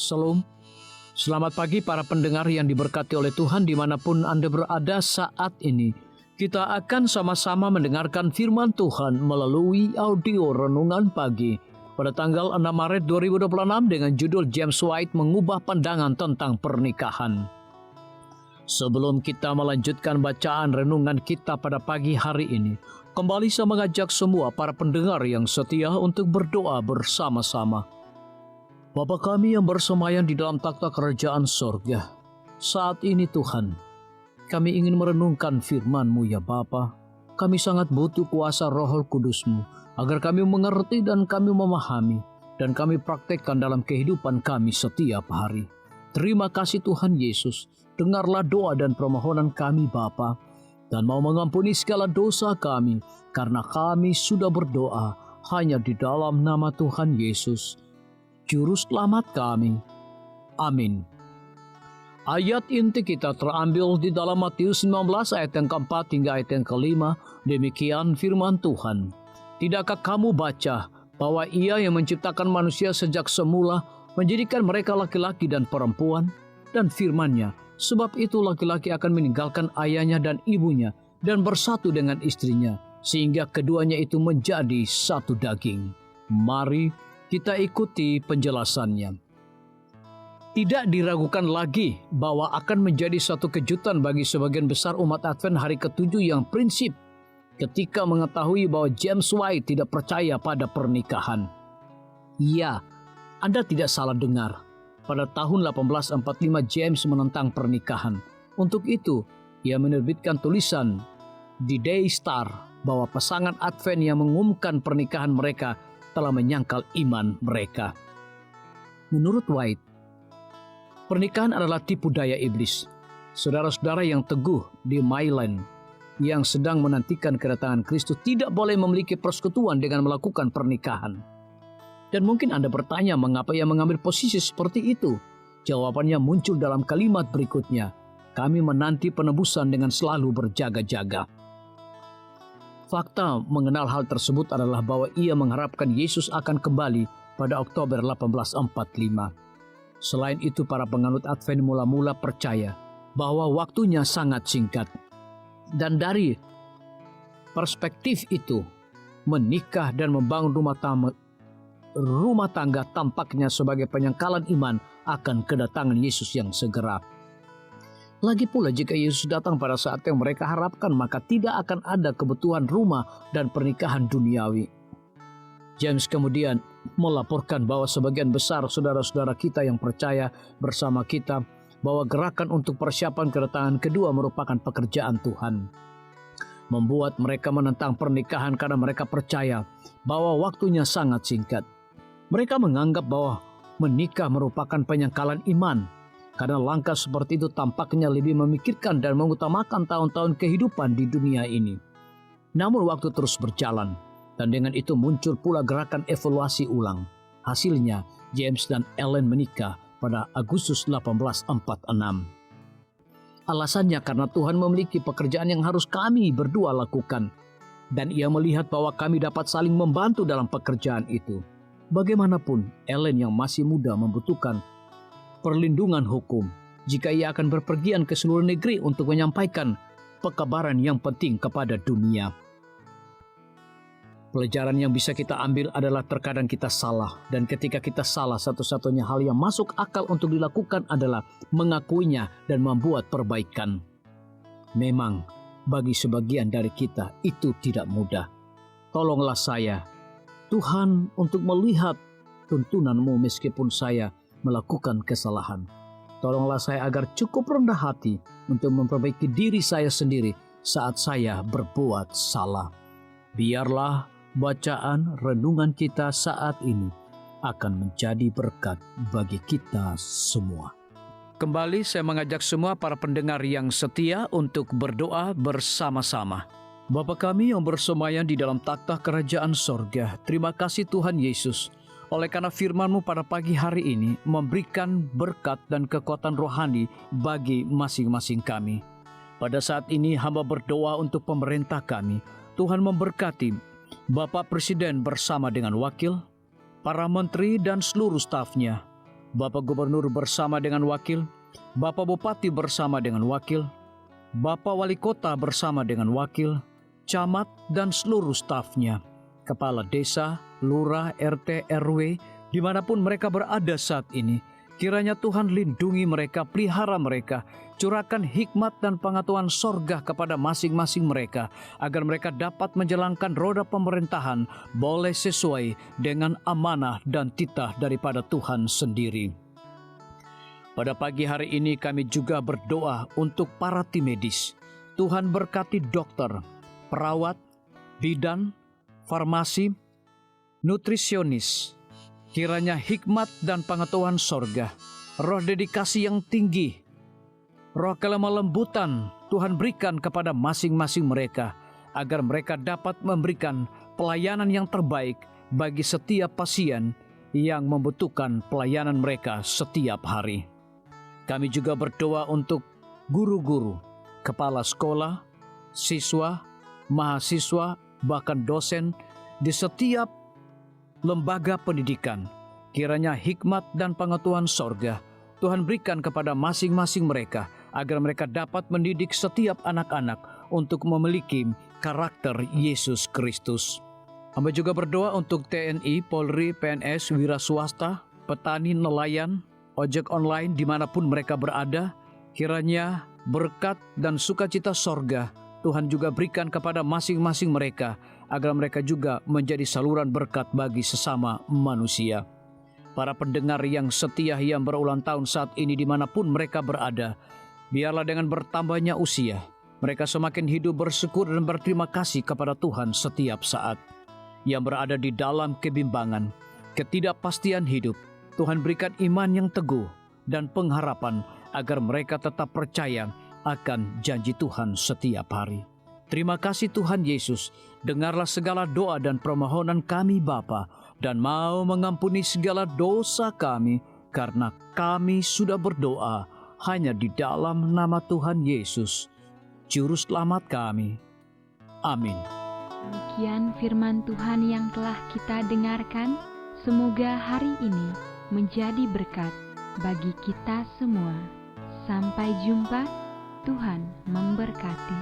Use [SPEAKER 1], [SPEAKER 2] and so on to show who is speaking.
[SPEAKER 1] Salam. Selamat pagi para pendengar yang diberkati oleh Tuhan dimanapun Anda berada saat ini. Kita akan sama-sama mendengarkan firman Tuhan melalui audio Renungan Pagi pada tanggal 6 Maret 2026 dengan judul James White Mengubah Pandangan Tentang Pernikahan. Sebelum kita melanjutkan bacaan renungan kita pada pagi hari ini, kembali saya mengajak semua para pendengar yang setia untuk berdoa bersama-sama. Bapa kami yang bersemayam di dalam takhta kerajaan sorga, saat ini Tuhan, kami ingin merenungkan firman-Mu ya Bapa. Kami sangat butuh kuasa Roh Kudus-Mu, agar kami mengerti dan kami memahami, dan kami praktekkan dalam kehidupan kami setiap hari. Terima kasih Tuhan Yesus, dengarlah doa dan permohonan kami Bapa, dan mau mengampuni segala dosa kami, karena kami sudah berdoa hanya di dalam nama Tuhan Yesus, Juru Selamat kami. Amin. Ayat inti kita terambil di dalam Matius 19 ayat yang keempat hingga ayat yang kelima. Demikian firman Tuhan. Tidakkah kamu baca bahwa Ia yang menciptakan manusia sejak semula menjadikan mereka laki-laki dan perempuan? Dan firman-Nya, sebab itu laki-laki akan meninggalkan ayahnya dan ibunya dan bersatu dengan istrinya, sehingga keduanya itu menjadi satu daging. Mari kita ikuti penjelasannya. Tidak diragukan lagi bahwa akan menjadi satu kejutan bagi sebagian besar umat Advent hari ke-7 yang prinsip ketika mengetahui bahwa James White tidak percaya pada pernikahan. Ya, Anda tidak salah dengar. Pada tahun 1845 James menentang pernikahan. Untuk itu, ia menerbitkan tulisan di Day Star bahwa pasangan Advent yang mengumumkan pernikahan mereka telah menyangkal iman mereka. Menurut White, pernikahan adalah tipu daya iblis. Saudara-saudara yang teguh di Maryland yang sedang menantikan kedatangan Kristus tidak boleh memiliki persekutuan dengan melakukan pernikahan. Dan mungkin Anda bertanya mengapa ia mengambil posisi seperti itu. Jawabannya muncul dalam kalimat berikutnya. Kami menanti penebusan dengan selalu berjaga-jaga. Fakta mengenal hal tersebut adalah bahwa ia mengharapkan Yesus akan kembali pada Oktober 1845. Selain itu, para penganut Advent mula-mula percaya bahwa waktunya sangat singkat. Dan dari perspektif itu, menikah dan membangun rumah tangga tampaknya sebagai penyangkalan iman akan kedatangan Yesus yang segera. Lagi pula jika Yesus datang pada saat yang mereka harapkan, maka tidak akan ada kebutuhan rumah dan pernikahan duniawi. James kemudian melaporkan bahwa sebagian besar saudara-saudara kita yang percaya bersama kita bahwa gerakan untuk persiapan kedatangan kedua merupakan pekerjaan Tuhan. Membuat mereka menentang pernikahan karena mereka percaya bahwa waktunya sangat singkat. Mereka menganggap bahwa menikah merupakan penyangkalan iman, karena langkah seperti itu tampaknya lebih memikirkan dan mengutamakan tahun-tahun kehidupan di dunia ini. Namun waktu terus berjalan, dan dengan itu muncul pula gerakan evaluasi ulang. Hasilnya, James dan Ellen menikah pada Agustus 1846. Alasannya karena Tuhan memiliki pekerjaan yang harus kami berdua lakukan, dan Ia melihat bahwa kami dapat saling membantu dalam pekerjaan itu. Bagaimanapun, Ellen yang masih muda membutuhkan perlindungan hukum jika ia akan berpergian ke seluruh negeri untuk menyampaikan pekabaran yang penting kepada dunia. Pelajaran yang bisa kita ambil adalah terkadang kita salah, dan ketika kita salah, satu-satunya hal yang masuk akal untuk dilakukan adalah mengakuinya dan membuat perbaikan. Memang bagi sebagian dari kita itu tidak mudah. Tolonglah saya, Tuhan, untuk melihat tuntunan-Mu meskipun saya melakukan kesalahan. Tolonglah saya agar cukup rendah hati untuk memperbaiki diri saya sendiri saat saya berbuat salah. Biarlah bacaan renungan kita saat ini akan menjadi berkat bagi kita semua. Kembali saya mengajak semua para pendengar yang setia untuk berdoa bersama-sama. Bapa kami yang bersemayam di dalam takhta kerajaan sorga, terima kasih Tuhan Yesus, oleh karena firman-Mu pada pagi hari ini memberikan berkat dan kekuatan rohani bagi masing-masing kami. Pada saat ini hamba berdoa untuk pemerintah kami. Tuhan memberkati Bapak Presiden bersama dengan wakil, para menteri dan seluruh stafnya. Bapak Gubernur bersama dengan wakil, Bapak Bupati bersama dengan wakil, Bapak Wali Kota bersama dengan wakil, camat dan seluruh stafnya, kepala desa, lurah, RT, RW, dimanapun mereka berada saat ini. Kiranya Tuhan lindungi mereka, pelihara mereka, curahkan hikmat dan pengetahuan sorga kepada masing-masing mereka, agar mereka dapat menjalankan roda pemerintahan boleh sesuai dengan amanah dan titah daripada Tuhan sendiri. Pada pagi hari ini kami juga berdoa untuk para tim medis. Tuhan berkati dokter, perawat, bidan, farmasi, nutrisionis. Kiranya hikmat dan pengetahuan sorga, roh dedikasi yang tinggi, roh kelemah lembutan Tuhan berikan kepada masing-masing mereka, agar mereka dapat memberikan pelayanan yang terbaik bagi setiap pasien yang membutuhkan pelayanan mereka setiap hari. Kami juga berdoa untuk guru-guru, kepala sekolah, siswa, mahasiswa, bahkan dosen di setiap lembaga pendidikan. Kiranya hikmat dan pengetahuan sorga Tuhan berikan kepada masing-masing mereka, agar mereka dapat mendidik setiap anak-anak untuk memiliki karakter Yesus Kristus. Hamba juga berdoa untuk TNI, Polri, PNS, wira swasta, petani, nelayan, ojek online dimanapun mereka berada. Kiranya berkat dan sukacita sorga Tuhan juga berikan kepada masing-masing mereka, agar mereka juga menjadi saluran berkat bagi sesama manusia. Para pendengar yang setia yang berulang tahun saat ini dimanapun mereka berada, biarlah dengan bertambahnya usia, mereka semakin hidup bersyukur dan berterima kasih kepada Tuhan setiap saat. Yang berada di dalam kebimbangan, ketidakpastian hidup, Tuhan berikan iman yang teguh dan pengharapan, agar mereka tetap percaya akan janji Tuhan setiap hari. Terima kasih Tuhan Yesus, dengarlah segala doa dan permohonan kami Bapa, dan mau mengampuni segala dosa kami, karena kami sudah berdoa hanya di dalam nama Tuhan Yesus, Juru Selamat kami. Amin.
[SPEAKER 2] Demikian firman Tuhan yang telah kita dengarkan. Semoga hari ini menjadi berkat bagi kita semua. Sampai jumpa, Tuhan memberkati.